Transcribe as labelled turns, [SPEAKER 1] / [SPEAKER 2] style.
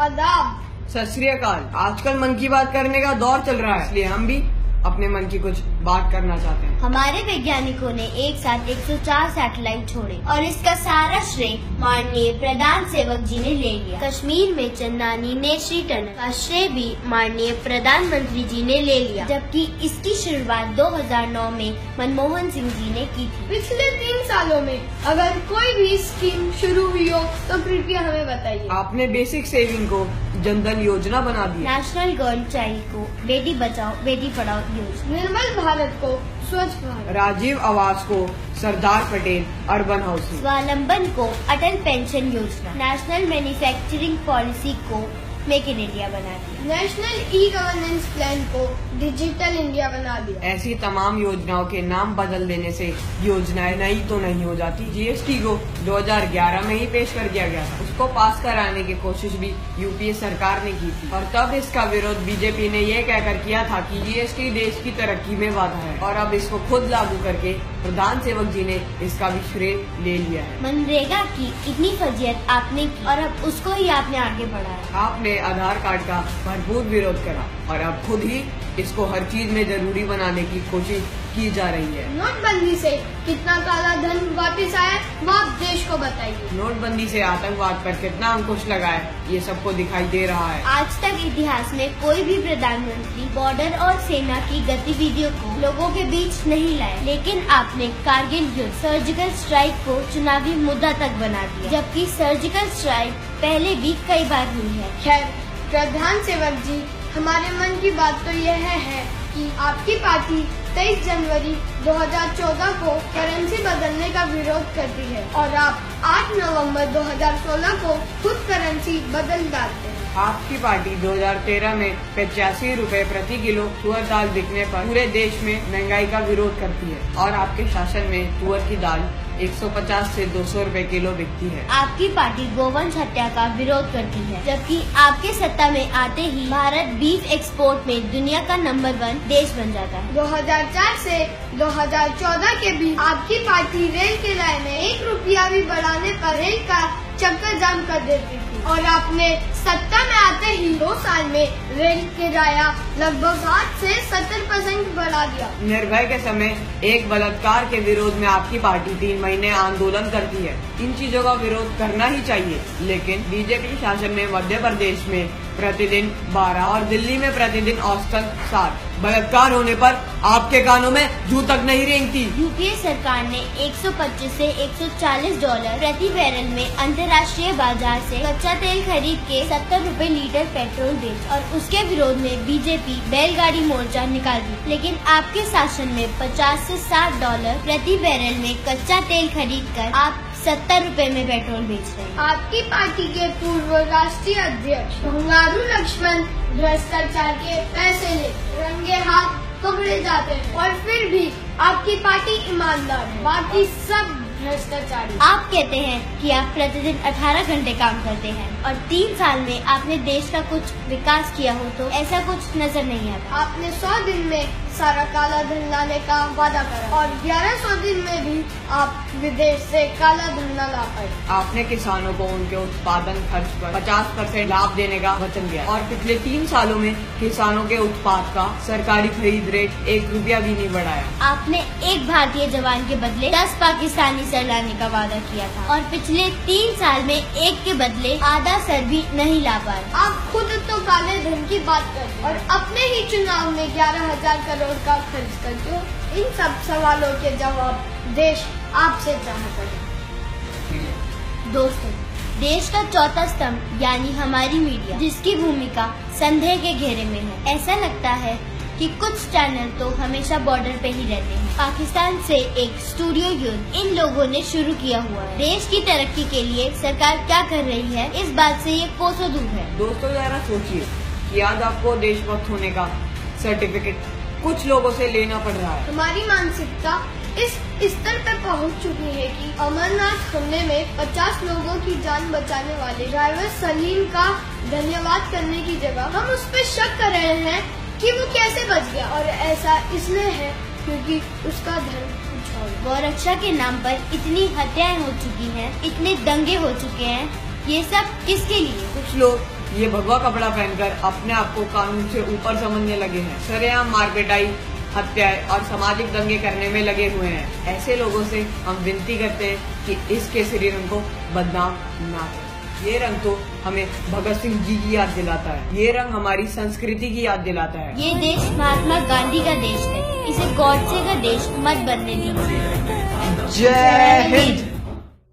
[SPEAKER 1] आदाब।
[SPEAKER 2] सत श्री अकाल। आजकल मन की बात करने का दौर चल रहा है, इसलिए हम भी अपने मन की कुछ बात करना चाहते हैं।
[SPEAKER 3] हमारे वैज्ञानिकों ने एक साथ 104 सैटेलाइट छोड़े और इसका सारा श्रेय माननीय प्रधान सेवक जी ने ले लिया। कश्मीर में चंदानी नेत्री टनल का श्रेय भी माननीय प्रधानमंत्री जी ने ले लिया, जबकि इसकी शुरुआत 2009 में मनमोहन सिंह जी ने की थी।
[SPEAKER 1] पिछले 3 सालों में अगर कोई भी स्कीम शुरू हुई हो तो कृपया हमें बताइए।
[SPEAKER 2] आपने बेसिक सेविंग को जनधन योजना बना दी,
[SPEAKER 3] नेशनल गर्ल चाइल्ड को बेटी बचाओ बेटी पढ़ाओ योजना,
[SPEAKER 1] निर्मल भारत को स्वच्छ भारत,
[SPEAKER 2] राजीव आवास को सरदार पटेल अर्बन हाउसिंग,
[SPEAKER 3] स्वावलंबन को अटल पेंशन योजना, नेशनल मैन्युफैक्चरिंग पॉलिसी को मेक इन इंडिया बना दिया,
[SPEAKER 1] नेशनल ई गवर्नेंस प्लान को डिजिटल इंडिया बना दिया।
[SPEAKER 2] ऐसी तमाम योजनाओं के नाम बदल देने से योजनाएं नई तो नहीं हो जाती। जीएसटी को 2011 में ही पेश कर दिया गया था, उसको पास कराने की कोशिश भी यूपीए सरकार ने की थी और तब इसका विरोध बीजेपी ने ये कहकर किया था कि जीएसटी देश की तरक्की में बाधा है, और अब इसको खुद लागू करके प्रधान सेवक जी ने इसका भी श्रेय ले लिया है।
[SPEAKER 3] मनरेगा की इतनी फजीयत आपने की और अब उसको ही आपने आगे बढ़ाया।
[SPEAKER 2] आपने आधार कार्ड का भरपूर विरोध करा और अब खुद ही इसको हर चीज में जरूरी बनाने की कोशिश की जा रही है।
[SPEAKER 1] नोटबंदी से कितना काला धन वापस आया वो आप देश को बताइए।
[SPEAKER 2] नोटबंदी से आतंकवाद पर कितना अंकुश लगा है ये सबको दिखाई दे रहा है।
[SPEAKER 3] आज तक इतिहास में कोई भी प्रधानमंत्री बॉर्डर और सेना की गतिविधियों को लोगों के बीच नहीं लाया, लेकिन आपने कारगिल युद्ध सर्जिकल स्ट्राइक को चुनावी मुद्दा तक बना दिया, जबकि सर्जिकल स्ट्राइक पहले भी कई बार हुई है।
[SPEAKER 1] खैर प्रधान सेवक जी, हमारे मन की बात तो यह है कि आपकी पार्टी 23 जनवरी 2014 को करेंसी बदलने का विरोध करती है और आप 8 नवंबर 2016 को खुद करेंसी बदल डालते हैं।
[SPEAKER 2] आपकी पार्टी 2013 में 85 रुपए प्रति किलो तुअर दाल बिकने पर पूरे देश में महंगाई का विरोध करती है और आपके शासन में तुअर की दाल 150 से 200 रुपए किलो बिकती है।
[SPEAKER 3] आपकी पार्टी गोवंश हत्या का विरोध करती है, जबकि आपके सत्ता में आते ही भारत बीफ एक्सपोर्ट में दुनिया का नंबर 1 देश बन जाता है।
[SPEAKER 1] 2004 से 2014 के बीच आपकी पार्टी रेल किराए में 1 रुपया भी बढ़ाने पर रेल का चक्कर जाम कर देती थी और आपने सत्ता में आते ही 2 साल में रेल किराया लगभग 8 से 70% बढ़ा दिया।
[SPEAKER 2] निर्भया के समय एक बलात्कार के विरोध में आपकी पार्टी 3 महीने आंदोलन करती है। इन चीजों का विरोध करना ही चाहिए, लेकिन बीजेपी शासन में मध्य प्रदेश में प्रतिदिन 12 और दिल्ली में प्रतिदिन औसतन 7 बलात्कार होने पर आपके कानों में जू तक नहीं रेंगती।
[SPEAKER 3] यूपीए सरकार ने 125 से $140 प्रति बैरल में अंतर्राष्ट्रीय बाजार से कच्चा तेल खरीद के 70 रुपए लीटर पेट्रोल बेच और उसके विरोध में बीजेपी बैलगाड़ी मोर्चा निकाल दी, लेकिन आपके शासन में 50 से $60 प्रति बैरल में कच्चा तेल खरीद कर आप 70 रुपए में पेट्रोल बेच रहे हैं।
[SPEAKER 1] आपकी पार्टी के पूर्व राष्ट्रीय अध्यक्ष भंगारू लक्ष्मण भ्रष्टाचार के पैसे ले रंगे हाथ पकड़े जाते हैं और फिर भी आपकी पार्टी ईमानदार है, बाकी सब भ्रष्टाचारी।
[SPEAKER 3] आप कहते हैं कि आप प्रतिदिन 18 घंटे काम करते हैं और 3 साल में आपने देश का कुछ विकास किया हो तो ऐसा कुछ नजर नहीं आता।
[SPEAKER 1] आपने 100 दिन में सारा काला धन लाने का वादा करा और 1100 दिन में भी आप विदेश से काला धन न ला पाए।
[SPEAKER 2] आपने किसानों को उनके उत्पादन खर्च पर 50% लाभ देने का वचन दिया और पिछले 3 सालों में किसानों के उत्पाद का सरकारी खरीद रेट 1 रुपया भी नहीं बढ़ाया।
[SPEAKER 3] आपने एक भारतीय जवान के बदले 10 पाकिस्तानी सर लाने का वादा किया था और पिछले 3 साल में एक के बदले आधा सर भी नहीं ला पाए।
[SPEAKER 1] आप खुद तो काले धन की बात करते और अपने ही चुनाव में 11,000 करोड़ का खर्च करते हो। इन सब सवालों के जवाब देश आपसे चाहता है।
[SPEAKER 3] दोस्तों, देश का चौथा स्तंभ यानी हमारी मीडिया, जिसकी भूमिका संदेह के घेरे में है। ऐसा लगता है कि कुछ चैनल तो हमेशा बॉर्डर पे ही रहते हैं। पाकिस्तान से एक स्टूडियो युद्ध इन लोगों ने शुरू किया हुआ है। देश की तरक्की के लिए सरकार क्या कर रही है, इस बात से ये कोसों दूर है।
[SPEAKER 2] दोस्तों, जरा सोचिए कि आज आपको देशभक्त होने का सर्टिफिकेट कुछ लोगों से लेना पड़ रहा है।
[SPEAKER 1] हमारी मानसिकता इस स्तर पर पहुंच चुकी है कि अमरनाथ हमले में 50 लोगों की जान बचाने वाले ड्राइवर सलीम का धन्यवाद करने की जगह हम उस पर शक कर रहे हैं कि वो कैसे बच गया, और ऐसा इसलिए है क्योंकि उसका धर्म कुछ और।
[SPEAKER 3] गौरक्षा के नाम पर इतनी हत्याएं हो चुकी हैं, इतने दंगे हो चुके हैं, ये सब किसके लिए?
[SPEAKER 2] कुछ लोग ये भगवा कपड़ा पहनकर अपने आप को कानून से ऊपर समझने लगे हैं। सरेआम मारपिटाई, हत्याएं और सामाजिक दंगे करने में लगे हुए हैं। ऐसे लोगों से हम विनती करते हैं कि इस केसरी रंग को बदनाम ना करें। ये रंग तो हमें भगत सिंह जी की याद दिलाता है। ये रंग हमारी संस्कृति की याद दिलाता है।
[SPEAKER 3] ये देश महात्मा गांधी का देश है, इसे गॉडसे का देश मत बनने दीजिए।
[SPEAKER 4] जय हिंद।